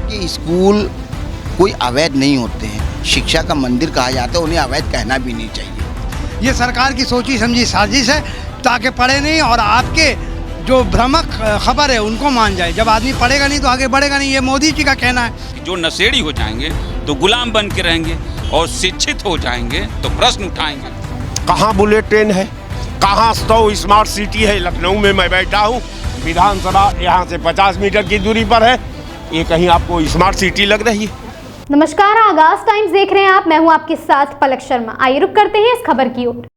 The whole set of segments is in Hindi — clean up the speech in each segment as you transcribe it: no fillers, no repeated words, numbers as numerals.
कि स्कूल कोई अवैध नहीं होते हैं, शिक्षा का मंदिर कहा जाता है, उन्हें अवैध कहना भी नहीं चाहिए। ये सरकार की सोची समझी साजिश है ताकि पढ़े नहीं और आपके जो भ्रामक खबर है उनको मान जाए। जब आदमी पढ़ेगा नहीं तो आगे बढ़ेगा नहीं, ये मोदी जी का कहना है। जो नशेड़ी हो जाएंगे तो गुलाम बन के रहेंगे और शिक्षित हो जाएंगे तो प्रश्न उठाएंगे। कहाँ बुलेट ट्रेन है, कहाँ 100 स्मार्ट सिटी है। लखनऊ में मैं बैठा हूँ, विधानसभा यहाँ से 50 मीटर की दूरी पर है। ये कहीं आपको स्मार्ट सिटी लग रही है? नमस्कार, आगाज टाइम्स देख रहे हैं आप। मैं हूं आपके साथ पलक शर्मा। आइए रुक करते हैं इस खबर की ओर।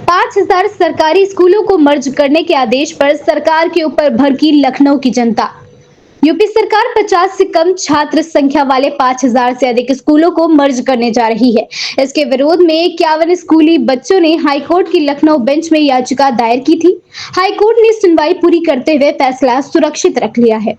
5000 सरकारी स्कूलों को मर्ज करने के आदेश पर सरकार के ऊपर भड़की लखनऊ की जनता। यूपी सरकार 50 से कम छात्र संख्या वाले 5000 से अधिक स्कूलों को मर्ज करने जा रही है। इसके विरोध में 51 स्कूली बच्चों ने हाईकोर्ट की लखनऊ बेंच में याचिका दायर की थी। हाईकोर्ट ने सुनवाई पूरी करते हुए फैसला सुरक्षित रख लिया है।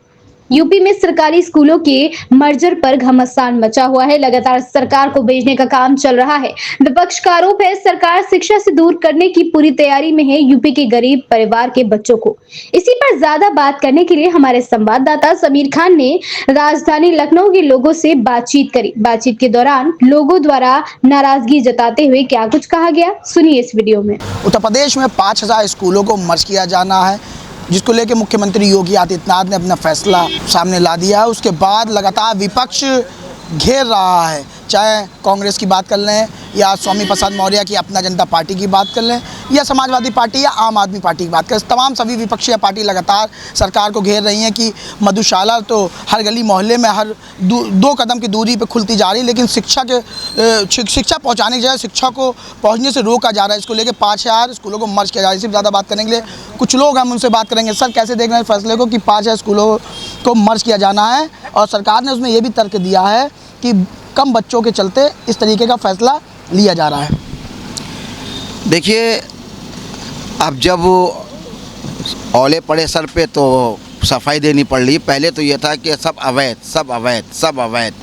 यूपी में सरकारी स्कूलों के मर्जर पर घमासान मचा हुआ है। लगातार सरकार को भेजने का काम चल रहा है। विपक्ष का आरोप है सरकार शिक्षा से दूर करने की पूरी तैयारी में है यूपी के गरीब परिवार के बच्चों को। इसी पर ज्यादा बात करने के लिए हमारे संवाददाता समीर खान ने राजधानी लखनऊ के लोगों से बातचीत करी। बातचीत के दौरान लोगों द्वारा नाराजगी जताते हुए क्या कुछ कहा गया, सुनिए इस वीडियो में। उत्तर प्रदेश में 5000 स्कूलों को मर्ज किया जाना है, जिसको लेकर मुख्यमंत्री योगी आदित्यनाथ ने अपना फैसला सामने ला दिया है। उसके बाद लगातार विपक्ष घेर रहा है, चाहे कांग्रेस की बात कर लें या स्वामी प्रसाद मौर्य की अपना जनता पार्टी की बात कर लें या समाजवादी पार्टी या आम आदमी पार्टी की बात करें। तमाम सभी विपक्षी पार्टी लगातार सरकार को घेर रही हैं कि मधुशाला तो हर गली मोहल्ले में हर 2 कदम की दूरी पर खुलती जा रही है, लेकिन शिक्षा पहुंचाने की जगह शिक्षा को पहुंचने से रोका जा रहा है। इसको लेकर 5000 स्कूलों को मर्ज किया जा रहा है। इससे ज़्यादा बात करने के लिए कुछ लोग हम उनसे बात करेंगे। सर, कैसे देख रहे हैं फैसले को कि 5000 स्कूलों को मर्ज किया जाना है और सरकार ने उसमें यह भी तर्क दिया है कि कम बच्चों के चलते इस तरीके का फैसला लिया जा रहा है? देखिए, अब जब औले पड़े सर पे तो सफाई देनी पड़ रही। पहले तो ये था कि सब अवैध, सब अवैध, सब अवैध।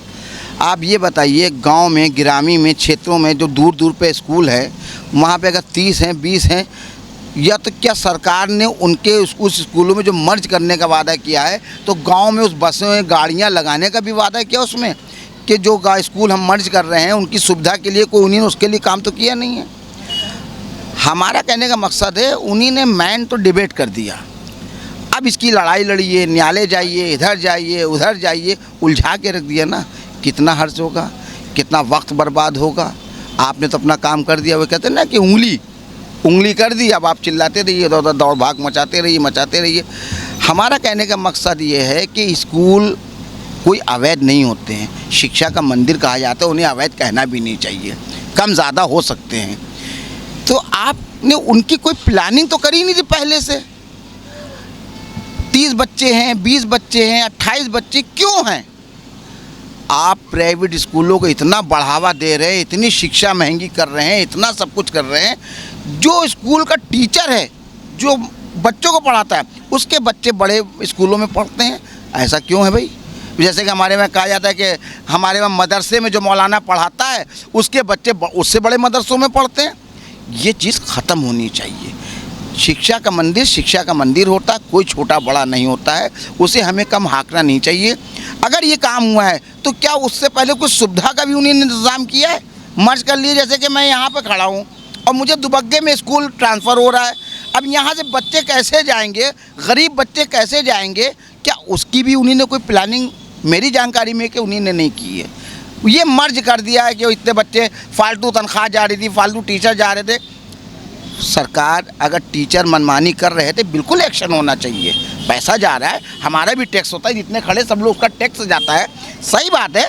आप ये बताइए, गांव में, ग्रामीण में, क्षेत्रों में जो दूर दूर पे स्कूल है, वहाँ पे अगर 30 हैं, 20 हैं, या तो क्या सरकार ने उनके उस स्कूलों में जो मर्ज करने का वादा किया है, तो गांव में उस बसों में गाड़ियाँ लगाने का भी वादा किया उसमें कि जो स्कूल हम मर्ज कर रहे हैं उनकी सुविधा के लिए कोई उन्हीं ने उसके लिए काम तो किया नहीं है। हमारा कहने का मकसद है, उन्हीं ने मैन तो डिबेट कर दिया। अब इसकी लड़ाई लड़िए, न्यायालय जाइए, इधर जाइए, उधर जाइए, उलझा के रख दिया ना। कितना खर्च होगा, कितना वक्त बर्बाद होगा। आपने तो अपना काम कर दिया। वो कहते हैं ना कि उंगली कर दी, अब आप चिल्लाते रहिए, उधर दौड़ भाग मचाते रहिए। हमारा कहने का मकसद ये है कि स्कूल कोई अवैध नहीं होते हैं, शिक्षा का मंदिर कहा जाता है, उन्हें अवैध कहना भी नहीं चाहिए। कम ज़्यादा हो सकते हैं। तो आपने उनकी कोई प्लानिंग तो करी नहीं थी पहले से। 30 बच्चे हैं, 20 बच्चे हैं, 28 बच्चे क्यों हैं? आप प्राइवेट स्कूलों को इतना बढ़ावा दे रहे हैं, इतनी शिक्षा महंगी कर रहे हैं, इतना सब कुछ कर रहे हैं। जो स्कूल का टीचर है, जो बच्चों को पढ़ाता है, उसके बच्चे बड़े स्कूलों में पढ़ते हैं। ऐसा क्यों है भाई? जैसे कि हमारे में कहा जाता है कि हमारे में मदरसे में जो मौलाना पढ़ाता है उसके बच्चे उससे बड़े मदरसों में पढ़ते हैं। ये चीज़ ख़त्म होनी चाहिए। शिक्षा का मंदिर होता है, कोई छोटा बड़ा नहीं होता है, उसे हमें कम हाँकना नहीं चाहिए। अगर ये काम हुआ है तो क्या उससे पहले कुछ सुविधा का भी उन्होंने इंतज़ाम किया है? मर्ज कर लिए, जैसे कि मैं यहाँ पर खड़ा हूँ और मुझे दुबग्गे में स्कूल ट्रांसफ़र हो रहा है। अब यहाँ से बच्चे कैसे जाएंगे, गरीब बच्चे कैसे जाएंगे? क्या उसकी भी उन्होंने कोई प्लानिंग मेरी जानकारी में कि उन्होंने नहीं की है? ये मर्ज कर दिया है कि इतने बच्चे, फालतू तनख्वाह जा रही थी, फालतू टीचर जा रहे थे। सरकार अगर टीचर मनमानी कर रहे थे, बिल्कुल एक्शन होना चाहिए। पैसा जा रहा है, हमारा भी टैक्स होता है, जितने खड़े सब लोग उसका टैक्स जाता है। सही बात है,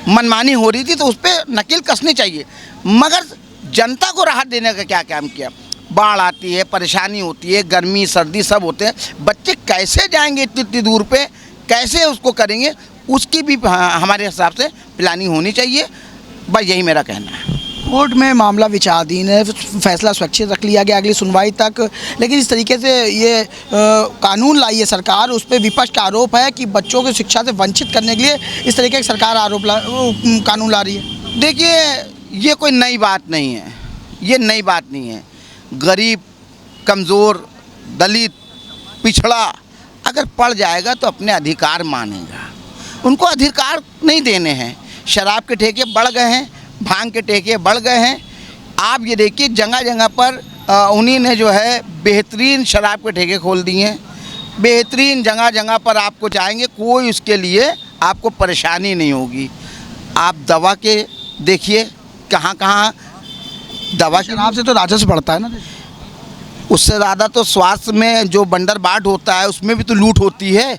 मनमानी हो रही थी तो उस पर नकेल कसनी चाहिए। मगर जनता को राहत देने का क्या काम किया? बाढ़ आती है, परेशानी होती है, गर्मी सर्दी सब होते हैं, बच्चे कैसे जाएंगे इतनी दूर पे, कैसे उसको करेंगे? उसकी भी हमारे हिसाब से प्लानिंग होनी चाहिए। बस यही मेरा कहना है। कोर्ट में मामला विचाराधीन है, फैसला सुरक्षित रख लिया गया अगली सुनवाई तक, लेकिन इस तरीके से ये कानून लाई है सरकार, उस पर विपक्ष का आरोप है कि बच्चों को शिक्षा से वंचित करने के लिए इस तरीके की सरकार कानून ला रही है। देखिए, ये कोई नई बात नहीं है, ये नई बात नहीं है। गरीब, कमज़ोर, दलित, पिछड़ा अगर पढ़ जाएगा तो अपने अधिकार मानेगा। उनको अधिकार नहीं देने हैं। शराब के ठेके बढ़ गए हैं, भांग के ठेके बढ़ गए हैं। आप ये देखिए जगह जगह पर उन्हीं ने जो है बेहतरीन शराब के ठेके खोल दिए हैं। बेहतरीन जगह जगह पर आपको जाएंगे, कोई उसके लिए आपको परेशानी नहीं होगी। आप दवा के देखिए कहाँ कहाँ दवा की शराब से तो राजस्व बढ़ता है ना, उससे ज़्यादा तो स्वास्थ्य में जो बंदर बाट होता है उसमें भी तो लूट होती है,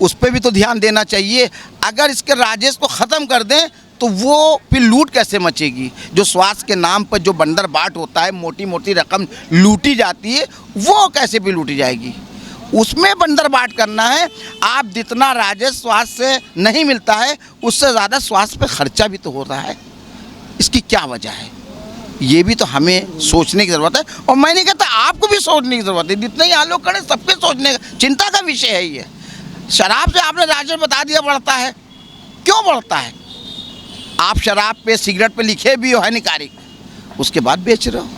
उस पर भी तो ध्यान देना चाहिए। अगर इसके राजस्व को ख़त्म कर दें तो वो फिर लूट कैसे मचेगी। जो स्वास्थ्य के नाम पर जो बंदर बाट होता है, मोटी मोटी रकम लूटी जाती है, वो कैसे भी लूटी जाएगी। उसमें बंदर बाट करना है। आप जितना राजस्व स्वास्थ्य से नहीं मिलता है उससे ज़्यादा स्वास्थ्य पे खर्चा भी तो हो रहा है। इसकी क्या वजह है, ये भी तो हमें सोचने की ज़रूरत है। और मैं नहीं कहता आपको भी सोचने की ज़रूरत है, जितने यहाँ लोग खड़े सबके सोचने का चिंता का विषय है ये। शराब से आपने राजस्व बता दिया बढ़ता है, क्यों बढ़ता है। आप शराब पे सिगरेट पे लिखे भी हो हानिकारक, उसके बाद बेच रहे हो,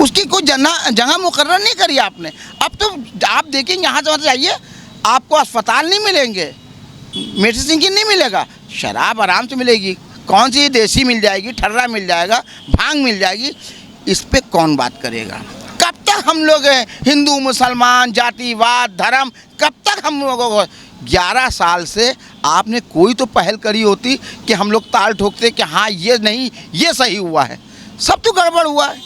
उसकी कोई जगह मुकर्रर नहीं करी आपने। अब तो आप देखेंगे यहाँ से जाइए आपको अस्पताल नहीं मिलेंगे, मेडिसिन की नहीं मिलेगा, शराब आराम से मिलेगी। कौन सी देसी मिल जाएगी, ठर्रा मिल जाएगा, भांग मिल जाएगी। इस पे कौन बात करेगा। कब तक हम लोग हिंदू मुसलमान जातिवाद धर्म, कब तक हम लोगों को 11 साल से आपने कोई तो पहल करी होती कि हम लोग ताल ठोकते कि हाँ ये नहीं ये सही हुआ है। सब तो गड़बड़ हुआ है।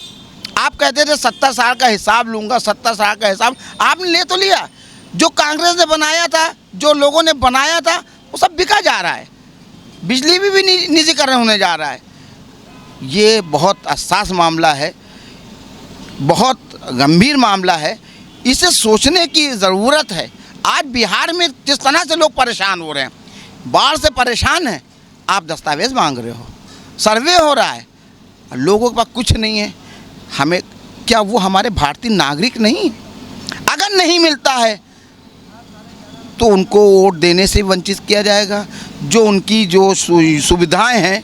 आप कहते थे 70 साल का हिसाब लूँगा, 70 साल का हिसाब आपने ले तो लिया। जो कांग्रेस ने बनाया था, जो लोगों ने बनाया था, वो सब बिका जा रहा है। बिजली भी निजीकरण होने जा रहा है। ये बहुत हसास मामला है, बहुत गंभीर मामला है। इसे सोचने की ज़रूरत है। आज बिहार में जिस तरह से लोग परेशान हो रहे हैं, बाढ़ से परेशान हैं, आप दस्तावेज़ मांग रहे हो, सर्वे हो रहा है, लोगों के पास कुछ नहीं है। हमें क्या वो हमारे भारतीय नागरिक नहीं? अगर नहीं मिलता है तो उनको वोट देने से वंचित किया जाएगा। जो उनकी जो सुविधाएं हैं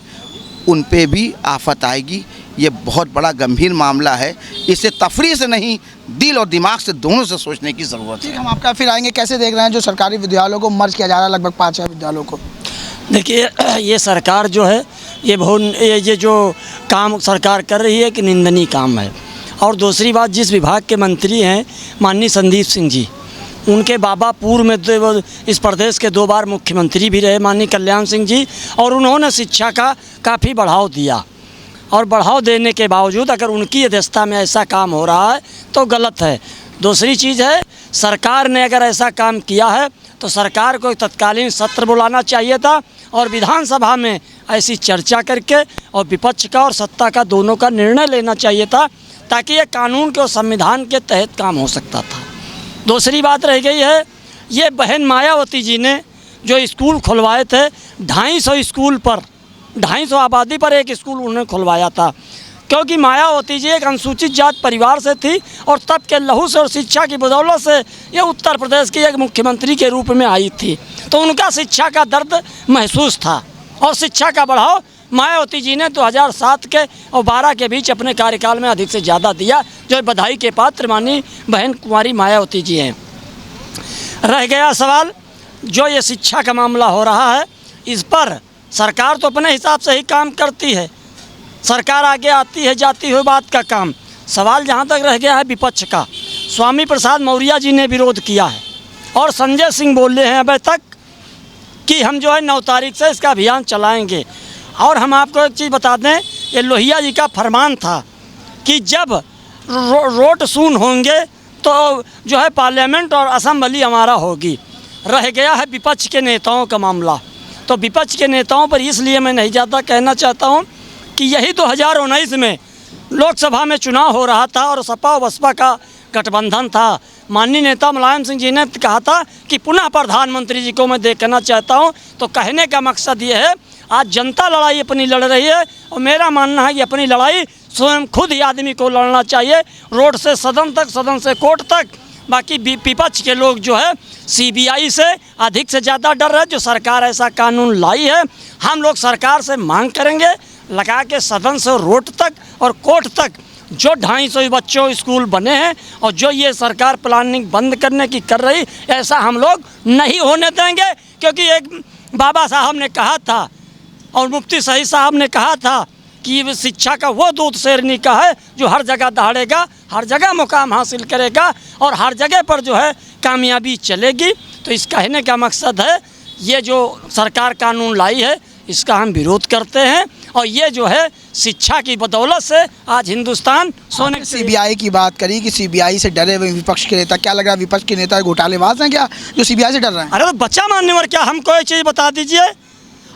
उन पे भी आफत आएगी। ये बहुत बड़ा गंभीर मामला है। इसे तफरी से नहीं, दिल और दिमाग से दोनों से सोचने की ज़रूरत है। हम आपका फिर आएंगे। कैसे देख रहे हैं जो सरकारी विद्यालयों को मर्ज किया जा रहा है, लगभग 5 विद्यालयों को? देखिए, ये सरकार जो है ये जो काम सरकार कर रही है कि निंदनीय काम है। और दूसरी बात, जिस विभाग के मंत्री हैं माननीय संदीप सिंह जी, उनके बाबा पूर्व में इस प्रदेश के 2 बार मुख्यमंत्री भी रहे माननीय कल्याण सिंह जी, और उन्होंने शिक्षा का काफ़ी बढ़ाव दिया। और बढ़ाव देने के बावजूद अगर उनकी अध्यक्षता में ऐसा काम हो रहा है तो गलत है। दूसरी चीज़ है, सरकार ने अगर ऐसा काम किया है तो सरकार को एक तत्कालीन सत्र बुलाना चाहिए था और विधानसभा में ऐसी चर्चा करके और विपक्ष का और सत्ता का दोनों का निर्णय लेना चाहिए था, ताकि ये कानून के और संविधान के तहत काम हो सकता था। दूसरी बात रह गई है, ये बहन मायावती जी ने जो स्कूल खुलवाए थे, 250 स्कूल पर, 250 आबादी पर एक स्कूल उन्होंने खुलवाया था, क्योंकि मायावती जी एक अनुसूचित जात परिवार से थी और तब के लहू से और शिक्षा की बदौलत से ये उत्तर प्रदेश की एक मुख्यमंत्री के रूप में आई थी। तो उनका शिक्षा का दर्द महसूस था और शिक्षा का बढ़ाव मायावती जी ने 2007 के और 12 के बीच अपने कार्यकाल में अधिक से ज़्यादा दिया, जो बधाई के पात्र माननीय बहन कुमारी मायावती जी हैं। रह गया सवाल जो ये शिक्षा का मामला हो रहा है, इस पर सरकार तो अपने हिसाब से ही काम करती है, सरकार आगे आती है जाती हुई बात का काम। सवाल जहाँ तक रह गया है विपक्ष का, स्वामी प्रसाद मौर्य जी ने विरोध किया है और संजय सिंह बोले हैं अभी तक कि हम जो है 9 तारीख से इसका अभियान चलाएंगे। और हम आपको एक चीज़ बता दें, ये लोहिया जी का फरमान था कि जब रोड सून होंगे तो जो है पार्लियामेंट और असेंबली हमारा होगी। रह गया है विपक्ष के नेताओं का मामला। तो विपक्ष के नेताओं पर इसलिए मैं नहीं ज़्यादा कहना चाहता हूँ कि यही 2019 में लोकसभा में चुनाव हो रहा था और सपा बसपा का गठबंधन था। माननीय नेता मुलायम सिंह जी ने कहा था कि पुनः प्रधानमंत्री जी को मैं देखना चाहता हूं। तो कहने का मकसद ये है, आज जनता लड़ाई अपनी लड़ रही है और मेरा मानना है कि अपनी लड़ाई स्वयं खुद ही आदमी को लड़ना चाहिए, रोड से सदन तक, सदन से कोर्ट तक। बाकी विपक्ष के लोग जो है CBI से अधिक से ज़्यादा डर है, जो सरकार ऐसा कानून लाई है। हम लोग सरकार से मांग करेंगे लगा के सदन से रोड तक और कोर्ट तक जो 250 बच्चों स्कूल बने हैं और जो ये सरकार प्लानिंग बंद करने की कर रही, ऐसा हम लोग नहीं होने देंगे। क्योंकि एक बाबा साहब ने कहा था और मुफ्ती सही साहब ने कहा था कि शिक्षा का वो दूध शेरनी का है जो हर जगह दहाड़ेगा, हर जगह मुकाम हासिल करेगा और हर जगह पर जो है कामयाबी चलेगी। तो इस कहने का मकसद है ये जो सरकार कानून लाई है इसका हम विरोध करते हैं और ये जो है शिक्षा की बदौलत से आज हिंदुस्तान सोने सीबीआई की बात करी कि सीबीआई से डरे हुए विपक्ष के नेता, क्या लग रहा है विपक्ष के नेता घोटालेबाज हैं क्या जो सीबीआई से डर रहे हैं? अरे तो बच्चा मानने और क्या, हमको एक चीज़ बता दीजिए,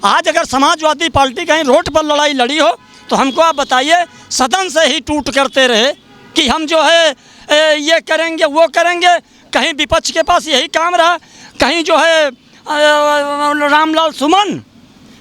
आज अगर समाजवादी पार्टी कहीं रोड पर लड़ाई लड़ी हो तो हमको आप बताइए सदन से ही टूट करते रहे कि हम जो है ये करेंगे वो करेंगे। कहीं विपक्ष के पास यही काम रहा, कहीं जो है रामलाल सुमन,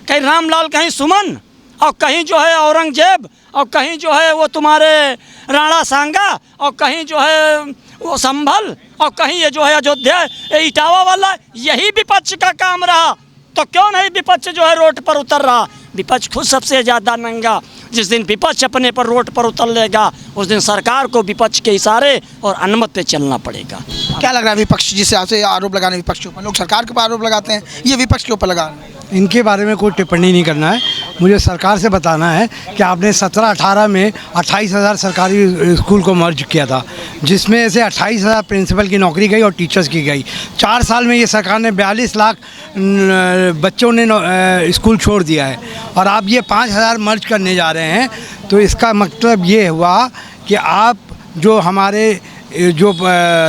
कहीं रामलाल कहीं सुमन और कहीं जो है औरंगजेब और कहीं जो है वो तुम्हारे राणा सांगा और कहीं जो है वो संभल और कहीं ये जो है अयोध्या इटावा वाला, यही विपक्ष का काम रहा। तो क्यों नहीं विपक्ष जो है रोड पर उतर रहा? विपक्ष खुद सबसे ज़्यादा नंगा। जिस दिन विपक्ष अपने पर रोड पर उतर लेगा उस दिन सरकार को विपक्ष के इशारे और अनुमति पे चलना पड़ेगा। क्या लग रहा है विपक्ष जिससे आपसे आरोप लगाने विपक्ष के ऊपर, लोग सरकार के ऊपर आरोप लगाते हैं, ये विपक्ष के ऊपर लगा रहे हैं? इनके बारे में कोई टिप्पणी नहीं करना है, मुझे सरकार से बताना है कि आपने 17-18 में 28,000 सरकारी स्कूल को मर्ज किया था, जिसमें से 28,000 प्रिंसिपल की नौकरी गई और टीचर्स की गई। 4 साल में ये सरकार ने 42 लाख बच्चों ने स्कूल छोड़ दिया है और आप ये 5,000 मर्ज करने जा रहे हैं। तो इसका मतलब ये हुआ कि आप जो हमारे जो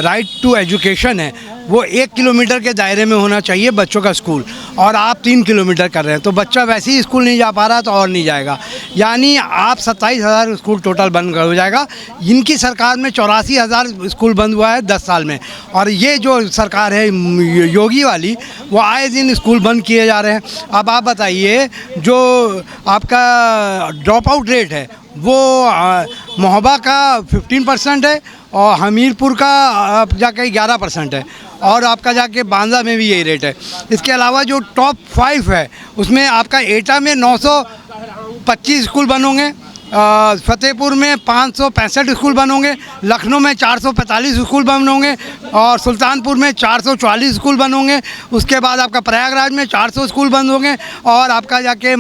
राइट टू एजुकेशन है वो 1 किलोमीटर के दायरे में होना चाहिए बच्चों का स्कूल, और आप 3 किलोमीटर कर रहे हैं, तो बच्चा वैसे ही स्कूल नहीं जा पा रहा तो और नहीं जाएगा। यानी आप 27,000 स्कूल टोटल बंद हो जाएगा। इनकी सरकार में 84,000 स्कूल बंद हुआ है 10 साल में, और ये जो सरकार है योगी वाली वो आए दिन स्कूल बंद किए जा रहे हैं। अब आप बताइए जो आपका ड्रॉप आउट रेट है वो महोबा का 15% है और हमीरपुर का आप जाके 11% है और आपका जाके बांदा में भी यही रेट है। इसके अलावा जो टॉप 5 है उसमें आपका एटा में 925 स्कूल बन होंगे, फतेहपुर में 565 स्कूल बन होंगे, लखनऊ में 445 स्कूल बन होंगे और सुल्तानपुर में 444 स्कूल बन होंगे। उसके बाद आपका प्रयागराज में 400 स्कूल बंद होंगे और आपका जाके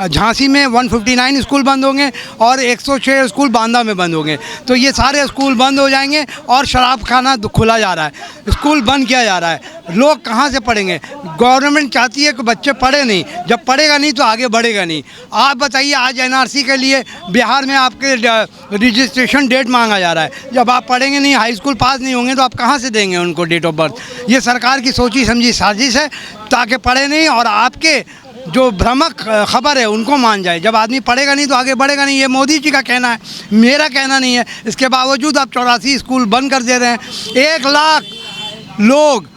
झांसी में 159 स्कूल बंद होंगे और 106 स्कूल बांदा में बंद होंगे। तो ये सारे स्कूल बंद हो जाएंगे और शराब खाना खुला जा रहा है, स्कूल बंद किया जा रहा है। लोग कहाँ से पढ़ेंगे? गवर्नमेंट चाहती है कि बच्चे पढ़े नहीं, जब पढ़ेगा नहीं तो आगे बढ़ेगा नहीं। आप बताइए आज एनआरसी के लिए बिहार में आपके रजिस्ट्रेशन डेट मांगा जा रहा है, जब आप पढ़ेंगे नहीं, हाई स्कूल पास नहीं होंगे तो आप कहाँ से देंगे उनको डेट ऑफ बर्थ? ये सरकार की सोची समझी साजिश है ताकि पढ़े नहीं और आपके जो भ्रामक खबर है उनको मान जाए। जब आदमी पढ़ेगा नहीं तो आगे बढ़ेगा नहीं, ये मोदी जी का कहना है, मेरा कहना नहीं है। इसके बावजूद आप 84 स्कूल बंद कर दे रहे हैं। 1 लाख लोग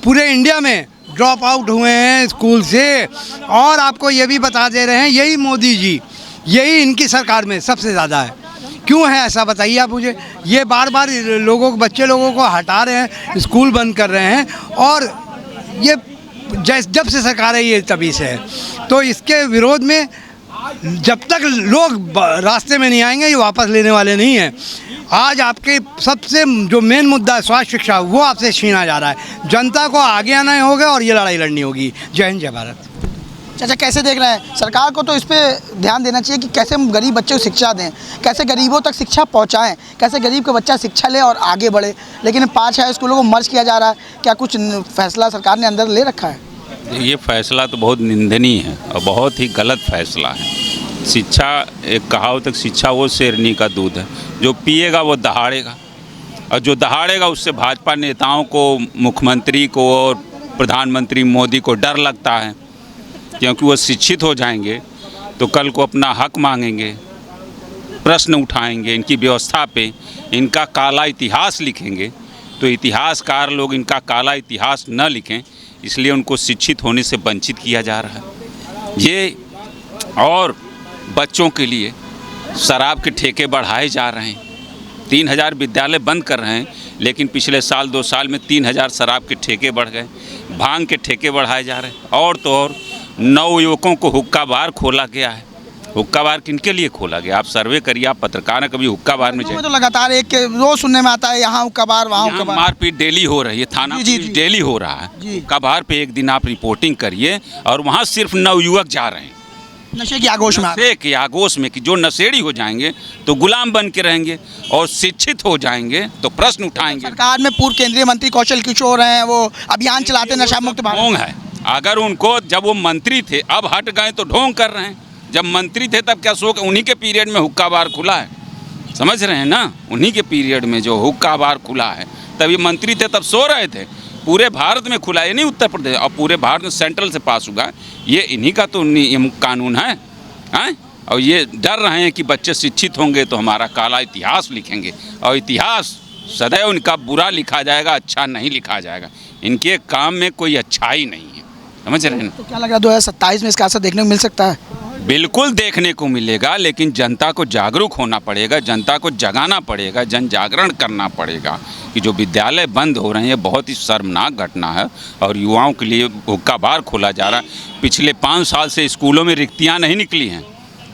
पूरे इंडिया में ड्रॉप आउट हुए हैं स्कूल से, और आपको ये भी बता दे रहे हैं यही मोदी जी, यही इनकी सरकार में सबसे ज़्यादा है। क्यों है ऐसा बताइए आप मुझे? ये बार बार लोगों को, बच्चे लोगों को हटा रहे हैं, स्कूल बंद कर रहे हैं, और ये जब से सरकार है ये तभी से है। तो इसके विरोध में जब तक लोग रास्ते में नहीं आएंगे ये वापस लेने वाले नहीं हैं। आज आपके सबसे जो मेन मुद्दा है स्वास्थ्य शिक्षा, वो आपसे छीना जा रहा है। जनता को आगे आना होगा और ये लड़ाई लड़नी होगी। जय हिंद, जय भारत। चाचा कैसे देख रहे हैं? सरकार को तो इस पर ध्यान देना चाहिए कि कैसे हम गरीब बच्चों को शिक्षा दें, कैसे गरीबों तक शिक्षा पहुंचाएं, कैसे गरीब का बच्चा शिक्षा ले और आगे बढ़े। लेकिन 5 हाई स्कूलों को मर्ज किया जा रहा है, क्या कुछ फैसला सरकार ने अंदर ले रखा है? ये फैसला तो बहुत निंदनीय है और बहुत ही गलत फैसला है। शिक्षा, एक कहावत तक, शिक्षा वो शेरनी का दूध है, जो पिएगा वो दहाड़ेगा, और जो दहाड़ेगा उससे भाजपा नेताओं को, मुख्यमंत्री को और प्रधानमंत्री मोदी को डर लगता है, क्योंकि वो शिक्षित हो जाएंगे तो कल को अपना हक मांगेंगे, प्रश्न उठाएंगे, इनकी व्यवस्था पे इनका काला इतिहास लिखेंगे। तो इतिहासकार लोग इनका काला इतिहास न लिखें, इसलिए उनको शिक्षित होने से वंचित किया जा रहा है। ये और बच्चों के लिए शराब के ठेके बढ़ाए जा रहे हैं। 3,000 विद्यालय बंद कर रहे हैं, लेकिन पिछले साल 2 साल में 3,000 शराब के ठेके बढ़ गए, भांग के ठेके बढ़ाए जा रहे हैं। और तो और नवयुवकों को हुक्का बार खोला गया है, हुक्का बार किनके लिए खोला गया? आप सर्वे करिए, आप पत्रकार हैं, कभी हुक्का बार में तो लगातार एक रोज सुनने में आता है यहाँ हुक्का बार वहाँ हुक्का यहाँ बार। मारपीट डेली हो रही है, थाना जी, जी, पुलिस जी। डेली हो रहा है। जी। हुक्का बार पे एक दिन आप रिपोर्टिंग करिए, और वहाँ सिर्फ नवयुवक जा रहे हैं नशे की आगोश में। नशे के आगोश में, कि जो नशेड़ी हो जाएंगे तो गुलाम बन के रहेंगे, और शिक्षित हो जाएंगे तो प्रश्न उठाएंगे। सरकार में पूर्व केंद्रीय मंत्री कौशल किशोर हैं, वो अभियान चलाते नशा मुक्त भारत। ढोंग है। अगर उनको, जब वो मंत्री थे, अब हट गए तो ढोंग कर रहे हैं। जब मंत्री थे तब क्या सो, उन्हीं के पीरियड में हुक्का बार खुला है, समझ रहे हैं ना? उन्हीं के पीरियड में जो हुक्का बार खुला है, तब ये मंत्री थे तब सो रहे थे। पूरे भारत में खुला, ये नहीं उत्तर प्रदेश, और पूरे भारत में सेंट्रल से पास हुआ, ये इन्हीं का तो कानून है। हैं? और ये डर रहे हैं कि बच्चे शिक्षित होंगे तो हमारा काला इतिहास लिखेंगे, और इतिहास सदैव इनका बुरा लिखा जाएगा, अच्छा नहीं लिखा जाएगा। इनके काम में कोई अच्छाई नहीं है, समझ रहे हैं ना? तो क्या लग रहा है 2027 में इसका असर देखने को मिल सकता है? बिल्कुल देखने को मिलेगा, लेकिन जनता को जागरूक होना पड़ेगा, जनता को जगाना पड़ेगा, जन जागरण करना पड़ेगा कि जो विद्यालय बंद हो रहे हैं, बहुत ही शर्मनाक घटना है। और युवाओं के लिए हुक्का बार खोला जा रहा है। पिछले 5 साल से स्कूलों में रिक्तियाँ नहीं निकली हैं।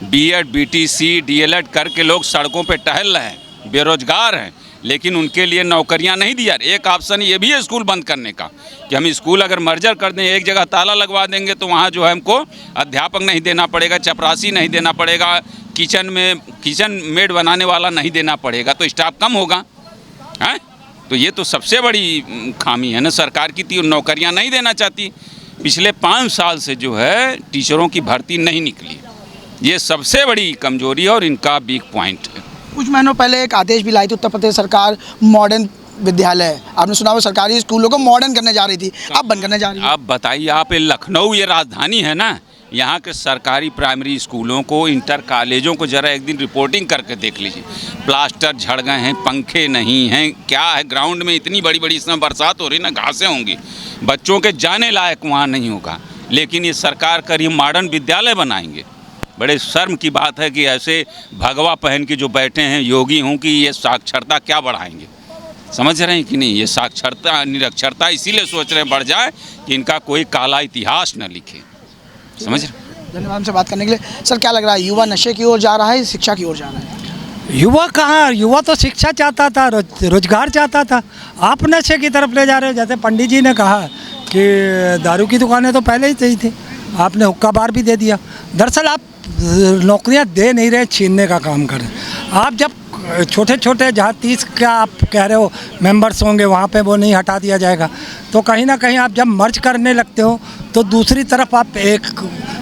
बीएड, बीटीसी, डीएलएड करके लोग सड़कों पे टहल रहे हैं, बेरोजगार हैं, लेकिन उनके लिए नौकरियां नहीं दिया। एक ऑप्शन ये भी है स्कूल बंद करने का, कि हम स्कूल अगर मर्जर कर दें, एक जगह ताला लगवा देंगे, तो वहाँ जो है हमको अध्यापक नहीं देना पड़ेगा, चपरासी नहीं देना पड़ेगा, किचन मेड बनाने वाला नहीं देना पड़ेगा, तो स्टाफ कम होगा। हैं? तो ये तो सबसे बड़ी खामी है ना सरकार की, थी नौकरियाँ नहीं देना चाहती। पिछले 5 साल से जो है टीचरों की भर्ती नहीं निकली, ये सबसे बड़ी कमजोरी है और इनका वीक पॉइंट है। कुछ महीनों पहले एक आदेश भी लाई थी उत्तर प्रदेश सरकार, मॉडर्न विद्यालय, आपने सुना हो, सरकारी स्कूलों को मॉडर्न करने जा रही थी, अब बंद करने जा रही है। आप बताइए, आप लखनऊ ये राजधानी है ना, यहाँ के सरकारी प्राइमरी स्कूलों को, इंटर कॉलेजों को जरा एक दिन रिपोर्टिंग करके देख लीजिए। प्लास्टर झड़ गए हैं, पंखे नहीं हैं, क्या है ग्राउंड में, इतनी बड़ी बड़ी इसमें बरसात हो रही ना, घासें होंगी, बच्चों के जाने लायक वहाँ नहीं होगा। लेकिन ये सरकार कर रही मॉडर्न विद्यालय बनाएंगे। बड़े शर्म की बात है कि ऐसे भगवा पहन के जो बैठे हैं योगी हूँ कि ये साक्षरता क्या बढ़ाएंगे, समझ रहे हैं कि नहीं? ये साक्षरता, निरक्षरता इसीलिए सोच रहे हैं बढ़ जाए कि इनका कोई काला इतिहास न लिखे, समझ रहे? धन्यवाद हमसे बात करने के लिए। सर क्या लग रहा है, युवा नशे की ओर जा रहा है, शिक्षा की ओर जा रहा है? युवा कहाँ, युवा तो शिक्षा चाहता था, रोजगार चाहता था। आप नशे की तरफ ले जा रहे हो। जैसे पंडित जी ने कहा कि दारू की दुकानें तो पहले ही सही थी, आपने हुक्का बार भी दे दिया। दरअसल आप नौकरियां दे नहीं रहे, छीनने का काम कर रहे हैं। आप जब छोटे छोटे जहाँ 30 का आप कह रहे हो मेंबर्स होंगे, वहाँ पे वो नहीं हटा दिया जाएगा, तो कहीं ना कहीं आप जब मर्ज करने लगते हो तो दूसरी तरफ आप एक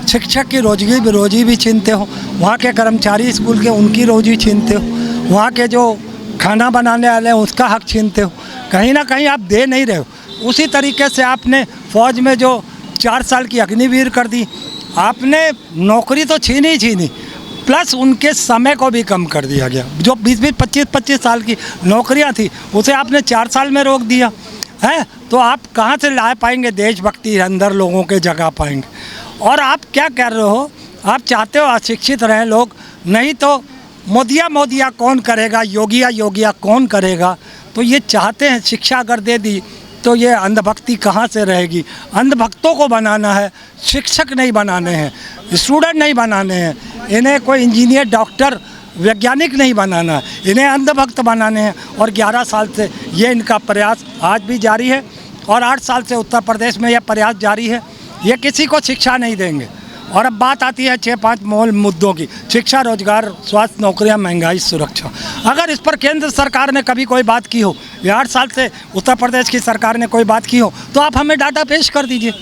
शिक्षक की रोजी भी छीनते हो, वहाँ के कर्मचारी स्कूल के उनकी रोजी छीनते हो, वहाँ के जो खाना बनाने वाले हैं उसका हक छीनते हो। कहीं ना कहीं आप दे नहीं रहे हो। उसी तरीके से आपने फौज में जो 4 साल की अग्निवीर कर दी, आपने नौकरी तो छीनी, प्लस उनके समय को भी कम कर दिया गया। जो 20-20, 25-25 साल की नौकरियां थी उसे आपने 4 साल में रोक दिया है। तो आप कहाँ से ला पाएंगे देशभक्ति अंदर लोगों के जगा पाएंगे? और आप क्या कर रहे हो, आप चाहते हो अशिक्षित रहें लोग, नहीं तो मोदिया कौन करेगा, योगिया कौन करेगा। तो ये चाहते हैं शिक्षा अगर दे दी तो ये अंधभक्ति कहाँ से रहेगी? अंधभक्तों को बनाना है, शिक्षक नहीं बनाने हैं, स्टूडेंट नहीं बनाने हैं, इन्हें कोई इंजीनियर, डॉक्टर, वैज्ञानिक नहीं बनाना है, इन्हें अंधभक्त बनाने हैं। और 11 साल से ये इनका प्रयास आज भी जारी है, और 8 साल से उत्तर प्रदेश में यह प्रयास जारी है। ये किसी को शिक्षा नहीं देंगे। और अब बात आती है 6-5 मूल मुद्दों की, शिक्षा, रोजगार, स्वास्थ्य, नौकरियां, महंगाई, सुरक्षा। अगर इस पर केंद्र सरकार ने कभी कोई बात की हो, या 8 साल से उत्तर प्रदेश की सरकार ने कोई बात की हो, तो आप हमें डाटा पेश कर दीजिए।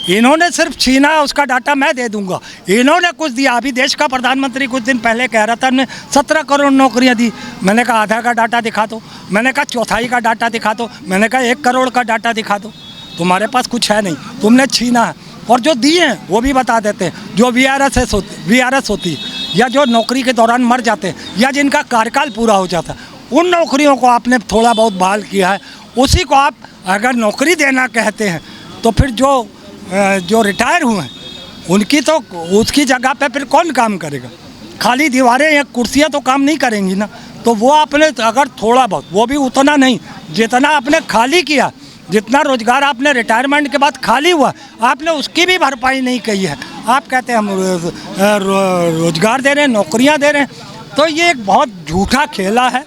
इन्होंने सिर्फ छीना, उसका डाटा मैं दे दूंगा। इन्होंने कुछ दिया। अभी देश का प्रधानमंत्री कुछ दिन पहले कह रहा था हमने 17 करोड़ नौकरियां दी। मैंने कहा आधा का डाटा दिखा दो, मैंने कहा चौथाई का डाटा दिखा दो, मैंने कहा 1 करोड़ का डाटा दिखा दो। तुम्हारे पास कुछ है नहीं, तुमने छीना है। और जो दिए हैं वो भी बता देते हैं। जो वीआरएस होती है, या जो नौकरी के दौरान मर जाते हैं, या जिनका कार्यकाल पूरा हो जाता है, उन नौकरियों को आपने थोड़ा बहुत बहाल किया है। उसी को आप अगर नौकरी देना कहते हैं तो फिर जो रिटायर हुए हैं उनकी तो उसकी जगह पे फिर कौन काम करेगा? खाली दीवारें या कुर्सियां तो काम नहीं करेंगी ना। तो वो आपने अगर थोड़ा बहुत, वो भी उतना नहीं जितना आपने खाली किया, जितना रोजगार आपने रिटायरमेंट के बाद खाली हुआ, आपने उसकी भी भरपाई नहीं की है। आप कहते हैं हम रोजगार दे रहे हैं, नौकरियां दे रहे हैं। तो ये एक बहुत झूठा खेला है,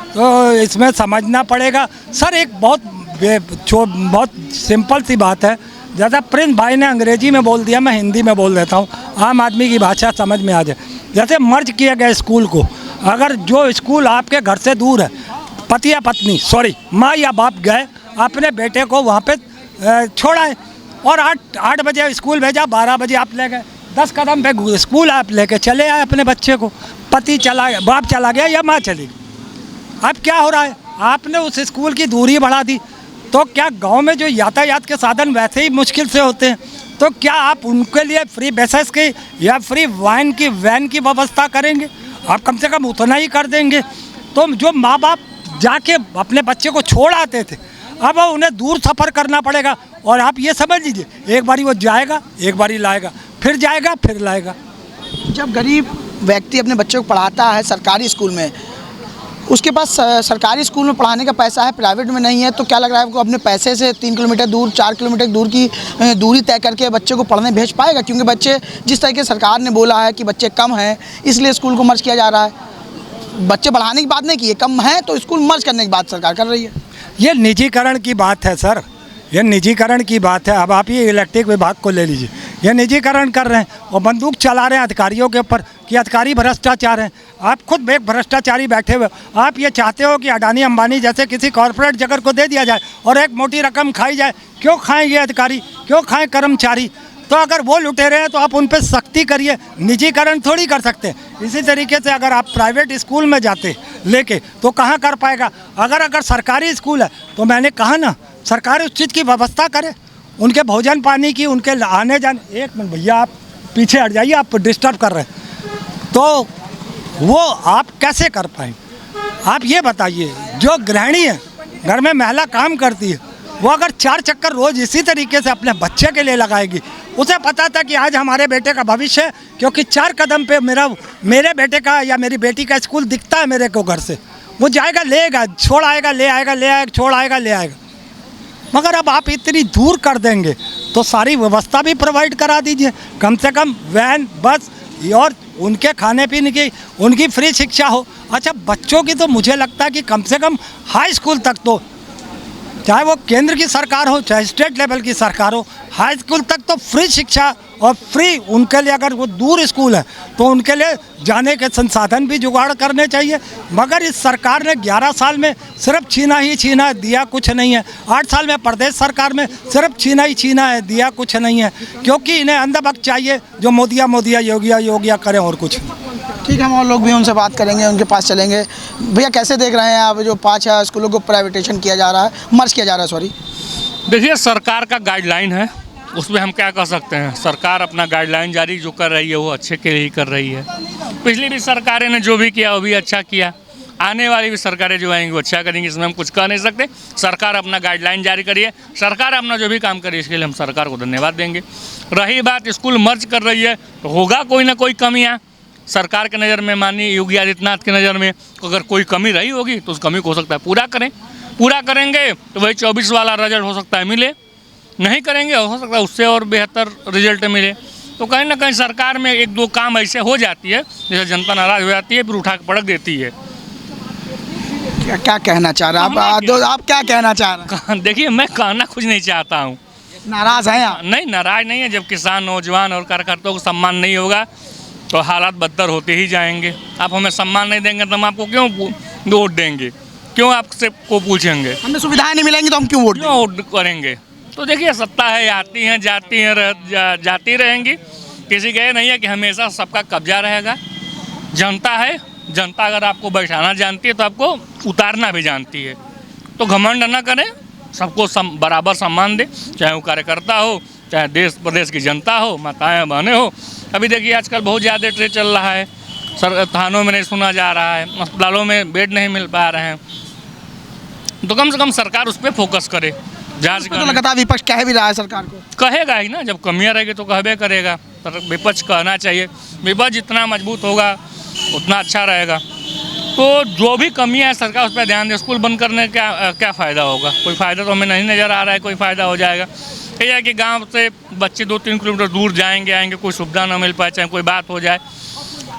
तो इसमें समझना पड़ेगा सर। एक बहुत सिंपल सी बात है, ज़्यादा प्रिंस भाई ने अंग्रेजी में बोल दिया, मैं हिंदी में बोल देता हूँ, आम आदमी की भाषा समझ में आ जाए। जैसे मर्ज किया गया स्कूल को, अगर जो स्कूल आपके घर से दूर है, पति या पत्नी माँ या बाप गए अपने बेटे को वहाँ पे छोड़ाए और 8 बजे स्कूल भेजा, 12 बजे आप ले गए, 10 कदम पे स्कूल आप लेके चले आए अपने बच्चे को, पति चला गया, बाप चला गया या माँ चली गई। अब क्या हो रहा है, आपने उस स्कूल की दूरी बढ़ा दी। तो क्या गांव में जो यातायात के साधन वैसे ही मुश्किल से होते हैं, तो क्या आप उनके लिए फ्री बसेस की या फ्री वैन की व्यवस्था करेंगे? आप कम से कम उतना ही कर देंगे। तो जो माँ बाप जाके अपने बच्चे को छोड़ आते थे, अब उन्हें दूर सफ़र करना पड़ेगा। और आप ये समझ लीजिए, एक बारी वो जाएगा, एक बारी लाएगा, फिर जाएगा, फिर लाएगा। जब गरीब व्यक्ति अपने बच्चों को पढ़ाता है सरकारी स्कूल में, उसके पास सरकारी स्कूल में पढ़ाने का पैसा है, प्राइवेट में नहीं है, तो क्या लग रहा है आपको अपने पैसे से 3 किलोमीटर दूर, 4 किलोमीटर दूर की दूरी तय करके बच्चे को पढ़ने भेज पाएगा? क्योंकि बच्चे जिस तरीके सरकार ने बोला है कि बच्चे कम हैं इसलिए स्कूल को मर्ज किया जा रहा है। बच्चे बढ़ाने की बात नहीं की है, कम है तो स्कूल मर्ज करने की बात सरकार कर रही है। ये निजीकरण की बात है सर, ये निजीकरण की बात है। अब आप ये इलेक्ट्रिक विभाग को ले लीजिए, ये निजीकरण कर रहे हैं और बंदूक चला रहे हैं अधिकारियों के ऊपर कि अधिकारी भ्रष्टाचार हैं। आप खुद एक भ्रष्टाचारी बैठे हुए, आप ये चाहते हो कि अडानी अंबानी जैसे किसी कॉरपोरेट जगत को दे दिया जाए और एक मोटी रकम खाई जाए। क्यों खाएं ये अधिकारी, क्यों खाएं कर्मचारी? तो अगर वो लुटेरे हैं तो आप उन पर सख्ती करिए, निजीकरण थोड़ी कर सकते हैं। इसी तरीके से अगर आप प्राइवेट स्कूल में जाते लेके तो कहाँ कर पाएगा? अगर सरकारी स्कूल है तो मैंने कहा ना, सरकार उस चीज़ की व्यवस्था करे, उनके भोजन पानी की, उनके आने जाने। एक मिनट भैया, आप पीछे हट जाइए, आप डिस्टर्ब कर रहे हैं। तो वो आप कैसे कर पाएंगे? आप ये बताइए, जो गृहिणी है, घर में महिला काम करती है, वो अगर 4 चक्कर रोज़ इसी तरीके से अपने बच्चे के लिए लगाएगी, उसे पता था कि आज हमारे बेटे का भविष्य है, क्योंकि 4 कदम पे मेरे बेटे का या मेरी बेटी का स्कूल दिखता है मेरे को घर से, वो जाएगा, लेगा, छोड़ आएगा, ले आएगा, ले आएगा, छोड़ आएगा, ले आएगा। मगर अब आप इतनी दूर कर देंगे तो सारी व्यवस्था भी प्रोवाइड करा दीजिए, कम से कम वैन, बस और उनके खाने पीने की, उनकी फ्री शिक्षा हो। अच्छा, बच्चों की तो मुझे लगता है कि कम से कम हाई स्कूल तक तो, चाहे वो केंद्र की सरकार हो चाहे स्टेट लेवल की सरकार हो, हाई स्कूल तक तो फ्री शिक्षा और फ्री उनके लिए, अगर वो दूर स्कूल है तो उनके लिए जाने के संसाधन भी जुगाड़ करने चाहिए। मगर इस सरकार ने 11 साल में सिर्फ छीना ही छीना, दिया कुछ नहीं है। 8 साल में प्रदेश सरकार में सिर्फ छीना ही छीना है, दिया कुछ नहीं है, क्योंकि इन्हें अंधभक्त चाहिए जो मोदिया योगिया करें और कुछ नहीं। ठीक है, हम और लोग भी उनसे बात करेंगे, उनके पास चलेंगे। भैया, कैसे देख रहे हैं आप जो 5 स्कूलों को प्राइवेटेशन किया जा रहा है, मर्ज किया जा रहा है, सॉरी? देखिए, सरकार का गाइडलाइन है, उसमें हम क्या कर सकते हैं। सरकार अपना गाइडलाइन जारी जो कर रही है वो अच्छे के लिए ही कर रही है। पिछली भी सरकारें ने जो भी किया वो भी अच्छा किया, आने वाली भी सरकारें जो आएंगी वो अच्छा करेंगी, इसमें हम कुछ कह नहीं सकते। सरकार अपना गाइडलाइन जारी करिए, सरकार अपना जो भी काम करिए, इसके लिए हम सरकार को धन्यवाद देंगे। रही बात स्कूल मर्ज कर रही है, तो होगा कोई ना कोई कमियाँ सरकार के नज़र में, माननीय योगी आदित्यनाथ की नज़र में अगर कोई कमी रही होगी तो उस कमी को हो सकता है पूरा करेंगे तो वही 24 वाला रिजल्ट हो सकता है मिले, नहीं करेंगे हो सकता है उससे और बेहतर रिजल्ट मिले। तो कहीं ना कहीं सरकार में 1-2 काम ऐसे हो जाती है जैसे जनता नाराज़ हो जाती है, फिर उठा के पटक देती है। क्या कहना चाह रहे हैं आप क्या कहना चाह रहे हैं? देखिए, मैं कहना कुछ नहीं चाहता हूँ। नाराज़ हैं आप? नहीं, नाराज़ नहीं है। जब किसान, नौजवान और कार्यकर्ताओं को सम्मान नहीं होगा तो हालात बदतर होते ही जाएंगे। आप हमें सम्मान नहीं देंगे तो हम आपको क्यों वोट देंगे, क्यों आपसे को पूछेंगे? हमें सुविधाएं नहीं मिलेंगी तो हम क्यों वोट करेंगे? तो देखिए, सत्ता है, आती हैं जाती हैं, जाती रहेंगी, किसी का ये नहीं है कि हमेशा सबका कब्जा रहेगा। जनता है, जनता अगर आपको बैठाना जानती है तो आपको उतारना भी जानती है। तो घमंड न करें, सबको बराबर सम्मान दें, चाहे वो कार्यकर्ता हो, चाहे देश प्रदेश की जनता हो, माताएं बहनें हो। अभी देखिए, आजकल बहुत ज़्यादा ट्रेंड चल रहा है, थानों में नहीं सुना जा रहा है, अस्पतालों में बेड नहीं मिल पा रहे हैं। तो कम से कम सरकार उस पर फोकस करे। जांच तो लगातार विपक्ष कह भी रहा है सरकार को, कहेगा ही ना, जब कमियां रहेगी तो कहबे करेगा। विपक्ष कहना चाहिए, विपक्ष जितना मजबूत होगा उतना अच्छा रहेगा। तो जो भी कमियां है सरकार उस पर ध्यान दे। स्कूल बंद करने का क्या फ़ायदा होगा? कोई फ़ायदा तो हमें नहीं नज़र आ रहा है, कोई फ़ायदा हो जाएगा। यह है कि गांव से बच्चे 2-3 किलोमीटर दूर जाएंगे आएंगे, कोई सुविधा ना मिल पाए, चाहे कोई बात हो जाए।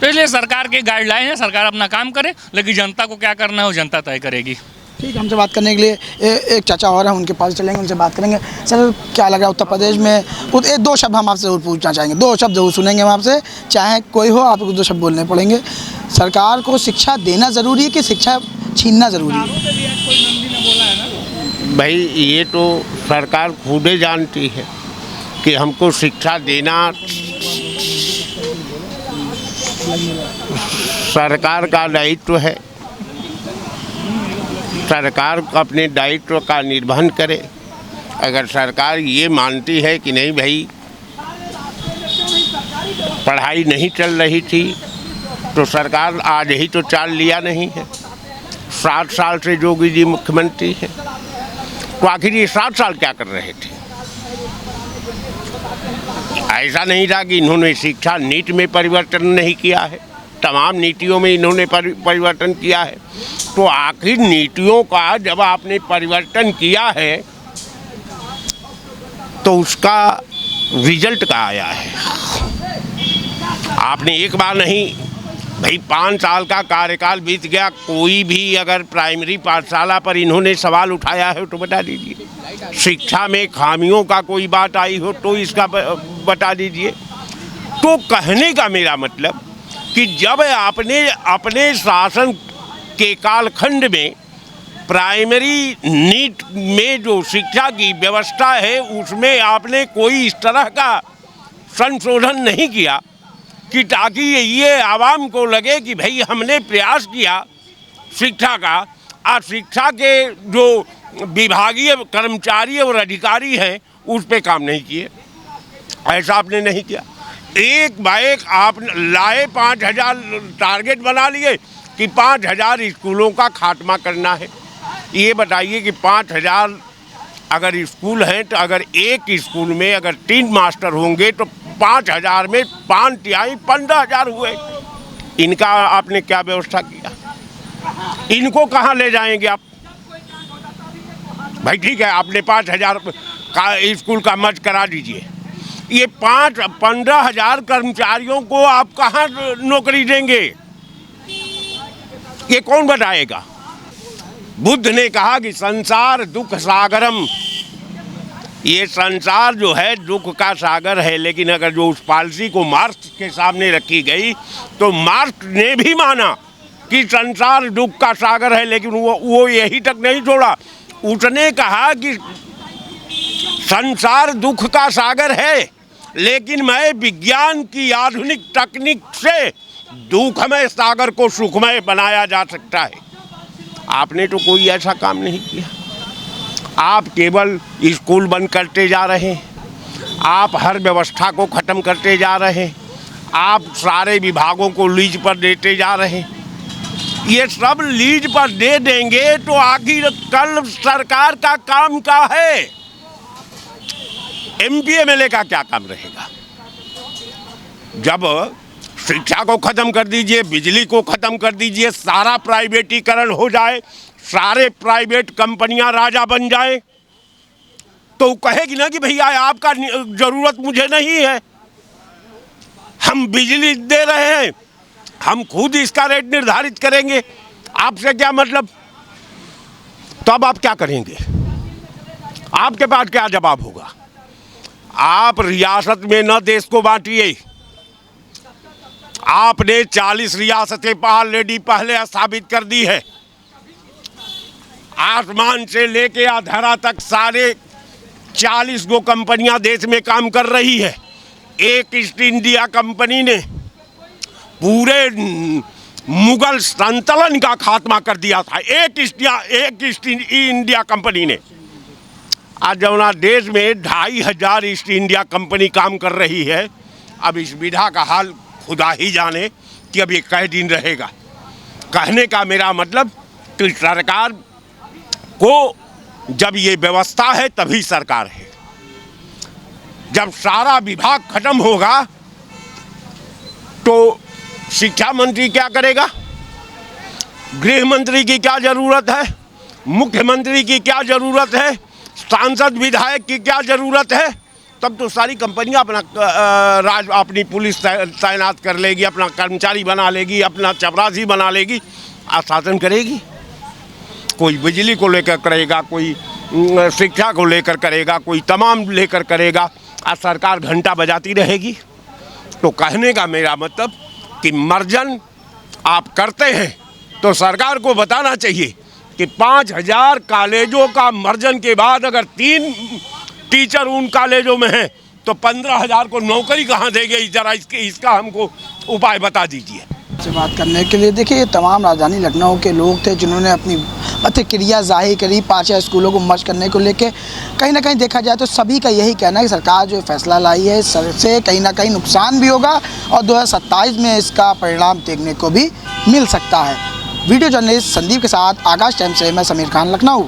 तो इसलिए सरकार की गाइडलाइन है, सरकार अपना काम करे, लेकिन जनता को क्या करना है वो जनता तय करेगी। ठीक, हमसे बात करने के लिए एक चाचा और हैं, उनके पास चलेंगे, उनसे बात करेंगे। सर, क्या लग रहा है उत्तर प्रदेश में? 2 शब्द हम आपसे जरूर पूछना चाहेंगे, 2 शब्द जरूर सुनेंगे हम आपसे, चाहे कोई हो, आपको 2 शब्द बोलने पड़ेंगे। सरकार को शिक्षा देना ज़रूरी है कि शिक्षा छीनना ज़रूरी है? भाई ये तो सरकार खुद ही जानती है कि हमको शिक्षा देना सरकार का दायित्व है। सरकार अपने दायित्व का निर्वहन करे। अगर सरकार ये मानती है कि नहीं भाई पढ़ाई नहीं चल रही थी, तो सरकार आज ही तो चाल लिया नहीं है। 7 साल से योगी जी मुख्यमंत्री हैं, तो आखिर ये 7 साल क्या कर रहे थे? ऐसा नहीं था कि इन्होंने शिक्षा नीति में परिवर्तन नहीं किया है, तमाम नीतियों में इन्होंने परिवर्तन किया है। तो आखिर नीतियों का जब आपने परिवर्तन किया है तो उसका रिजल्ट क्या आया है? आपने एक बार नहीं भाई, 5 साल का कार्यकाल बीत गया, कोई भी अगर प्राइमरी पाठशाला पर इन्होंने सवाल उठाया है तो बता दीजिए। शिक्षा में खामियों का कोई बात आई हो तो इसका बता दीजिए। तो कहने का मेरा मतलब कि जब आपने अपने शासन के कालखंड में प्राइमरी नीट में जो शिक्षा की व्यवस्था है उसमें आपने कोई इस तरह का संशोधन नहीं किया कि ताकि ये आवाम को लगे कि भाई हमने प्रयास किया शिक्षा का, और शिक्षा के जो विभागीय कर्मचारी और अधिकारी हैं उस पे काम नहीं किए। ऐसा आपने नहीं किया। एक बार एक आप लाए 5000 टारगेट बना लिए कि 5000 स्कूलों का खात्मा करना है। ये बताइए कि 5000 अगर स्कूल हैं तो अगर एक स्कूल में अगर 3 मास्टर होंगे तो 5000 में 5 तिहाई 15,000 हुए। इनका आपने क्या व्यवस्था किया? इनको कहाँ ले जाएंगे आप? भाई ठीक है, आपने 5000 का स्कूल का मर्ज करा दीजिए, ये 15,000 कर्मचारियों को आप कहाँ नौकरी देंगे? ये कौन बताएगा? बुद्ध ने कहा कि संसार दुख सागरम, ये संसार जो है दुख का सागर है। लेकिन अगर जो उस पॉलिसी को मार्क्स के सामने रखी गई तो मार्क्स ने भी माना कि संसार दुख का सागर है, लेकिन वो यही तक नहीं छोड़ा। उसने कहा कि संसार दुख का सागर है, लेकिन मैं विज्ञान की आधुनिक तकनीक से दुखमय सागर को सुखमय बनाया जा सकता है। आपने तो कोई ऐसा काम नहीं किया। आप केवल स्कूल बंद करते जा रहे हैं, आप हर व्यवस्था को ख़त्म करते जा रहे हैं, आप सारे विभागों को लीज पर देते जा रहे हैं। ये सब लीज पर दे देंगे तो आखिर कल सरकार का काम क्या है? एमपी एमएलए का क्या काम रहेगा? जब शिक्षा को ख़त्म कर दीजिए, बिजली को ख़त्म कर दीजिए, सारा प्राइवेटीकरण हो जाए, सारे प्राइवेट कंपनियां राजा बन जाए, तो कहेगी ना कि भैया आपका ज़रूरत मुझे नहीं है, हम बिजली दे रहे हैं, हम खुद इसका रेट निर्धारित करेंगे, आपसे क्या मतलब? तब आप क्या करेंगे? आपके पास क्या जवाब होगा? आप रियासत में न देश को बांटिए। आपने 40 रियासतें ऑलरेडी पहले स्थापित कर दी है। आसमान से लेके धरा तक सारे 40 गो कंपनियां देश में काम कर रही है। एक ईस्ट इंडिया कंपनी ने पूरे मुगल संतलन का खात्मा कर दिया था। एक ईस्ट इंडिया कंपनी ने। आज जमुना देश में 2500 ईस्ट इंडिया कंपनी काम कर रही है। अब इस विधा का हाल खुदा ही जाने कि अब ये कै दिन रहेगा। कहने का मेरा मतलब कि सरकार को जब ये व्यवस्था है तभी सरकार है। जब सारा विभाग खत्म होगा तो शिक्षा मंत्री क्या करेगा? गृह मंत्री की क्या ज़रूरत है? मुख्यमंत्री की क्या ज़रूरत है? सांसद विधायक की क्या ज़रूरत है? तब तो सारी कंपनियां अपनी पुलिस तैनात कर लेगी, अपना कर्मचारी बना लेगी, अपना चपरासी बना लेगी, आशासन करेगी। कोई बिजली को लेकर करेगा, कोई शिक्षा को लेकर करेगा, कोई तमाम लेकर करेगा, और सरकार घंटा बजाती रहेगी। तो कहने का मेरा मतलब कि मर्जन आप करते हैं तो सरकार को बताना चाहिए कि 5000 कॉलेजों का मर्जन के बाद अगर 3 टीचर उन कॉलेजों में हैं तो 15,000 को नौकरी कहाँ देंगे? जरा इसका हमको उपाय बता दीजिए। से बात करने के लिए देखिए, ये तमाम राजधानी लखनऊ के लोग थे जिन्होंने अपनी प्रतिक्रिया जाहिर करी 5 स्कूलों को मर्ज करने को लेके। कहीं ना कहीं देखा जाए तो सभी का यही कहना है कि सरकार जो फैसला लाई है इससे कहीं ना कहीं नुकसान भी होगा और 2027 में इसका परिणाम देखने को भी मिल सकता है। वीडियो जर्नलिस्ट संदीप के साथ आकाश टाइम्स से मैं समीर खान, लखनऊ।